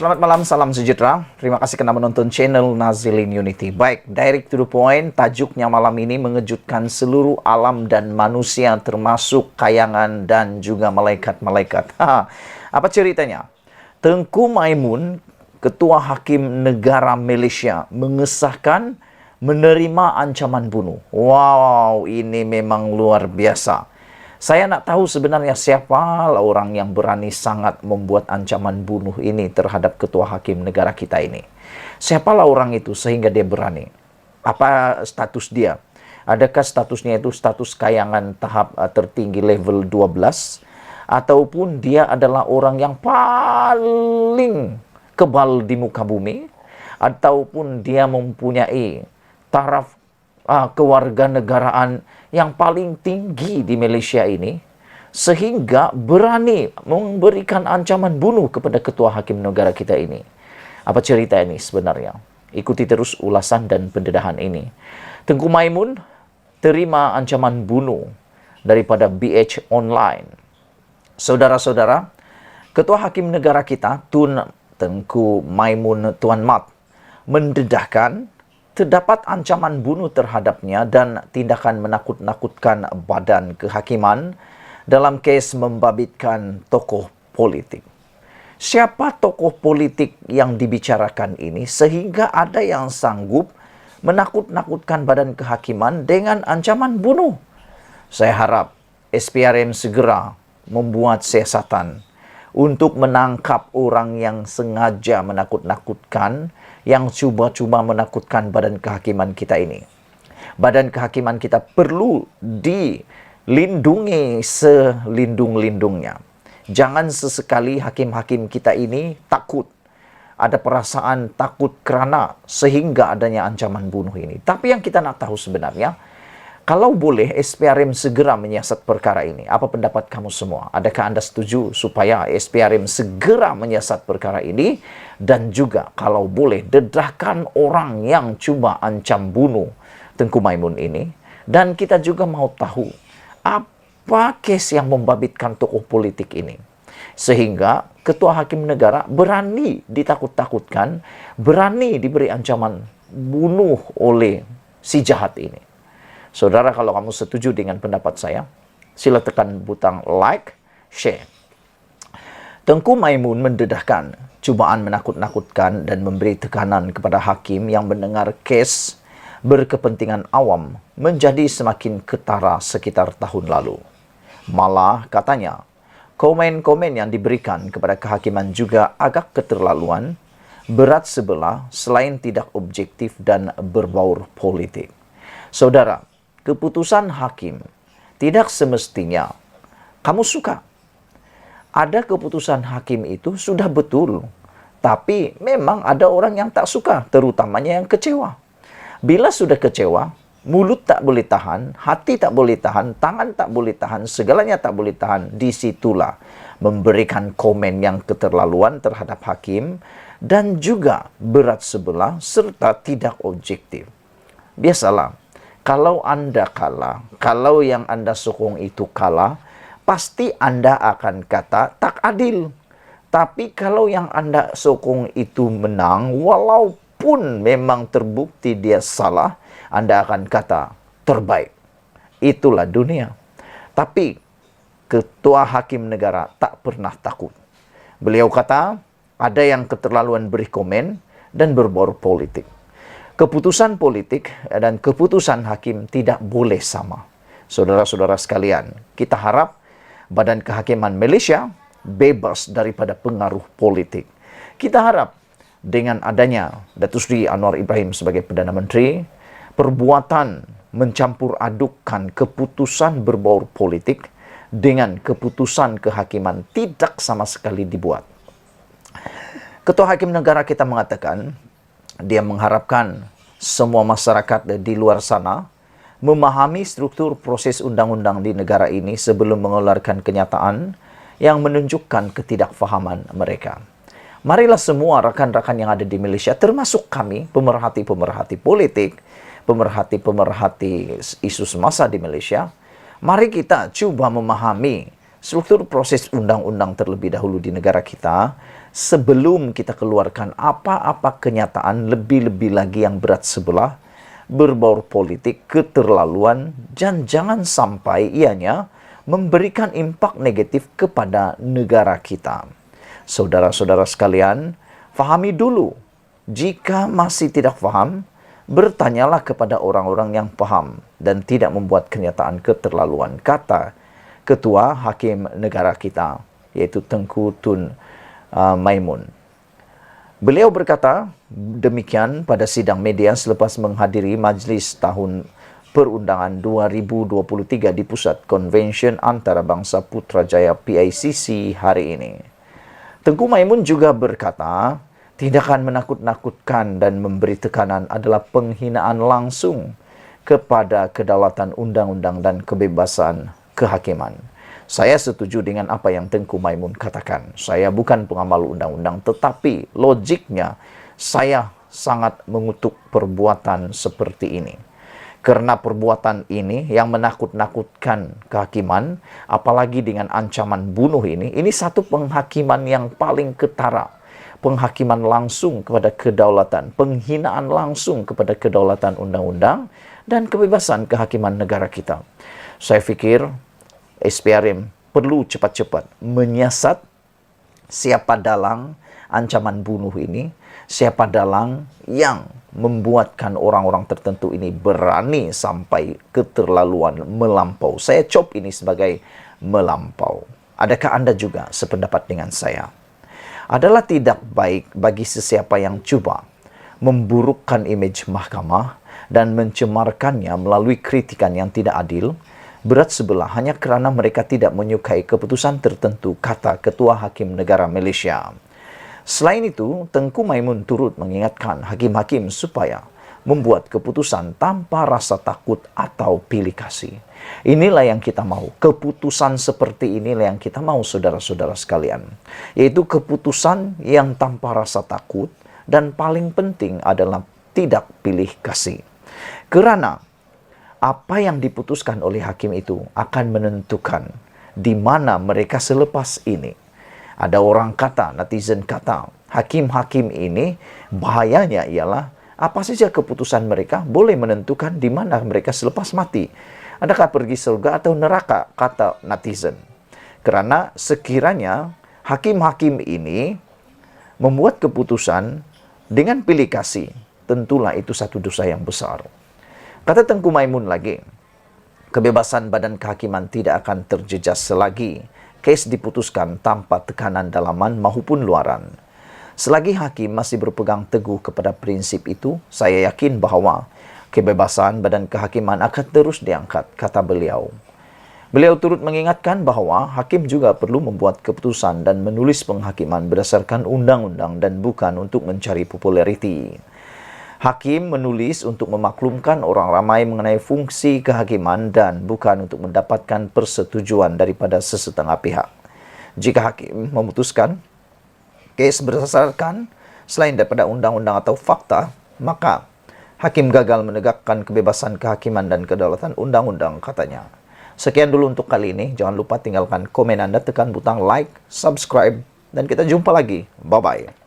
selamat malam, salam sejahtera. Terima kasih karena menonton channel Nazilin Unity. Baik, direct to the point, tajuknya malam ini mengejutkan seluruh alam dan manusia termasuk kayangan dan juga malaikat-malaikat. Apa ceritanya? Tengku Maimun, Ketua Hakim Negara Malaysia, mengesahkan menerima ancaman bunuh. Wow, ini memang luar biasa. Saya nak tahu sebenarnya siapa orang yang berani sangat membuat ancaman bunuh ini terhadap Ketua Hakim negara kita ini. Siapalah orang itu sehingga dia berani? Apa status dia? Adakah statusnya itu status kayangan tahap tertinggi level 12? Ataupun dia adalah orang yang paling kebal di muka bumi? Ataupun dia mempunyai taraf kewarganegaraan yang paling tinggi di Malaysia ini, sehingga berani memberikan ancaman bunuh kepada Ketua Hakim negara kita ini. Apa cerita ini sebenarnya? Ikuti terus ulasan dan pendedahan ini. Tengku Maimun terima ancaman bunuh daripada BH Online. Saudara-saudara, Ketua Hakim negara kita, Tun Tengku Maimun Tuan Mat, mendedahkan terdapat ancaman bunuh terhadapnya dan tindakan menakut-nakutkan badan kehakiman dalam kes membabitkan tokoh politik. Siapa tokoh politik yang dibicarakan ini sehingga ada yang sanggup menakut-nakutkan badan kehakiman dengan ancaman bunuh? Saya harap SPRM segera membuat siasatan untuk menangkap orang yang sengaja menakut-nakutkan, yang cuba-cuba menakutkan badan kehakiman kita ini. Badan kehakiman kita perlu dilindungi selindung-lindungnya. Jangan sesekali hakim-hakim kita ini takut. Ada perasaan takut kerana sehingga adanya ancaman bunuh ini. Tapi yang kita nak tahu sebenarnya, kalau boleh SPRM segera menyiasat perkara ini. Apa pendapat kamu semua? Adakah anda setuju supaya SPRM segera menyiasat perkara ini? Dan juga kalau boleh dedahkan orang yang cuba ancam bunuh Tengku Maimun ini. Dan kita juga mau tahu apa kes yang membabitkan tokoh politik ini. Sehingga Ketua Hakim Negara berani ditakut-takutkan, berani diberi ancaman bunuh oleh si jahat ini. Saudara, kalau kamu setuju dengan pendapat saya, sila tekan butang like, share. Tengku Maimun mendedahkan cubaan menakut-nakutkan dan memberi tekanan kepada hakim yang mendengar kes berkepentingan awam menjadi semakin ketara sekitar tahun lalu. Malah katanya, komen-komen yang diberikan kepada kehakiman juga agak keterlaluan, berat sebelah selain tidak objektif dan berbaur politik. Saudara, keputusan hakim tidak semestinya kamu suka. Ada keputusan hakim itu sudah betul, tapi memang ada orang yang tak suka, terutamanya yang kecewa. Bila sudah kecewa, mulut tak boleh tahan, hati tak boleh tahan, tangan tak boleh tahan, segalanya tak boleh tahan. Disitulah memberikan komen yang keterlaluan terhadap hakim dan juga berat sebelah serta tidak objektif. Biasalah, kalau anda kalah, kalau yang anda sokong itu kalah, pasti anda akan kata tak adil. Tapi kalau yang anda sokong itu menang, walaupun memang terbukti dia salah, anda akan kata terbaik. Itulah dunia. Tapi Ketua Hakim Negara tak pernah takut. Beliau kata, ada yang keterlaluan beri komen dan berbaur politik. Keputusan politik dan keputusan hakim tidak boleh sama. Saudara-saudara sekalian, kita harap Badan Kehakiman Malaysia bebas daripada pengaruh politik. Kita harap dengan adanya Datuk Seri Anwar Ibrahim sebagai Perdana Menteri, perbuatan mencampur adukkan keputusan berbaur politik dengan keputusan kehakiman tidak sama sekali dibuat. Ketua Hakim Negara kita mengatakan, dia mengharapkan semua masyarakat di luar sana memahami struktur proses undang-undang di negara ini sebelum mengeluarkan kenyataan yang menunjukkan ketidakfahaman mereka. Marilah semua rakan-rakan yang ada di Malaysia, termasuk kami, pemerhati-pemerhati politik, pemerhati-pemerhati isu semasa di Malaysia, mari kita cuba memahami struktur proses undang-undang terlebih dahulu di negara kita sebelum kita keluarkan apa-apa kenyataan lebih-lebih lagi yang berat sebelah, berbau politik, keterlaluan, dan jangan sampai ianya memberikan impak negatif kepada negara kita. Saudara-saudara sekalian, fahami dulu. Jika masih tidak faham, bertanyalah kepada orang-orang yang paham dan tidak membuat kenyataan keterlaluan, kata Ketua Hakim Negara kita, yaitu Tengku Tun Maimun. Beliau berkata demikian pada sidang media selepas menghadiri majlis tahun perundangan 2023 di Pusat Konvensyen Antarabangsa Putrajaya PICC hari ini. Tengku Maimun juga berkata, tindakan menakut-nakutkan dan memberi tekanan adalah penghinaan langsung kepada kedaulatan undang-undang dan kebebasan kehakiman. Saya setuju dengan apa yang Tengku Maimun katakan. Saya bukan pengamal undang-undang, tetapi logiknya saya sangat mengutuk perbuatan seperti ini. Karena perbuatan ini yang menakut-nakutkan kehakiman, apalagi dengan ancaman bunuh ini satu penghakiman yang paling ketara. Penghakiman langsung kepada kedaulatan, penghinaan langsung kepada kedaulatan undang-undang dan kebebasan kehakiman negara kita. Saya pikir SPRM perlu cepat-cepat menyiasat siapa dalang ancaman bunuh ini, siapa dalang yang membuatkan orang-orang tertentu ini berani sampai keterlaluan melampau. Saya cop ini sebagai melampau. Adakah Anda juga sependapat dengan saya? Adalah tidak baik bagi sesiapa yang cuba memburukkan imej mahkamah dan mencemarkannya melalui kritikan yang tidak adil, berat sebelah hanya kerana mereka tidak menyukai keputusan tertentu, kata Ketua Hakim Negara Malaysia. Selain itu, Tengku Maimun turut mengingatkan hakim-hakim supaya membuat keputusan tanpa rasa takut atau pilih kasih. Inilah yang kita mau. Keputusan seperti inilah yang kita mau, saudara-saudara sekalian. Yaitu keputusan yang tanpa rasa takut dan paling penting adalah tidak pilih kasih. Kerana apa yang diputuskan oleh hakim itu akan menentukan di mana mereka selepas ini. Ada orang kata, netizen kata, hakim-hakim ini bahayanya ialah apa saja keputusan mereka boleh menentukan di mana mereka selepas mati. Adakah pergi surga atau neraka, kata netizen. Kerana sekiranya hakim-hakim ini membuat keputusan dengan pilih kasih, tentulah itu satu dosa yang besar. Kata Tengku Maimun lagi, kebebasan badan kehakiman tidak akan terjejas selagi kes diputuskan tanpa tekanan dalaman maupun luaran. Selagi hakim masih berpegang teguh kepada prinsip itu, saya yakin bahawa kebebasan badan kehakiman akan terus diangkat, kata beliau. Beliau turut mengingatkan bahawa hakim juga perlu membuat keputusan dan menulis penghakiman berdasarkan undang-undang dan bukan untuk mencari populariti. Hakim menulis untuk memaklumkan orang ramai mengenai fungsi kehakiman dan bukan untuk mendapatkan persetujuan daripada sesetengah pihak. Jika hakim memutuskan kes berdasarkan selain daripada undang-undang atau fakta, maka hakim gagal menegakkan kebebasan kehakiman dan kedaulatan undang-undang, katanya. Sekian dulu untuk kali ini. Jangan lupa tinggalkan komen Anda, tekan butang like, subscribe, dan kita jumpa lagi. Bye-bye.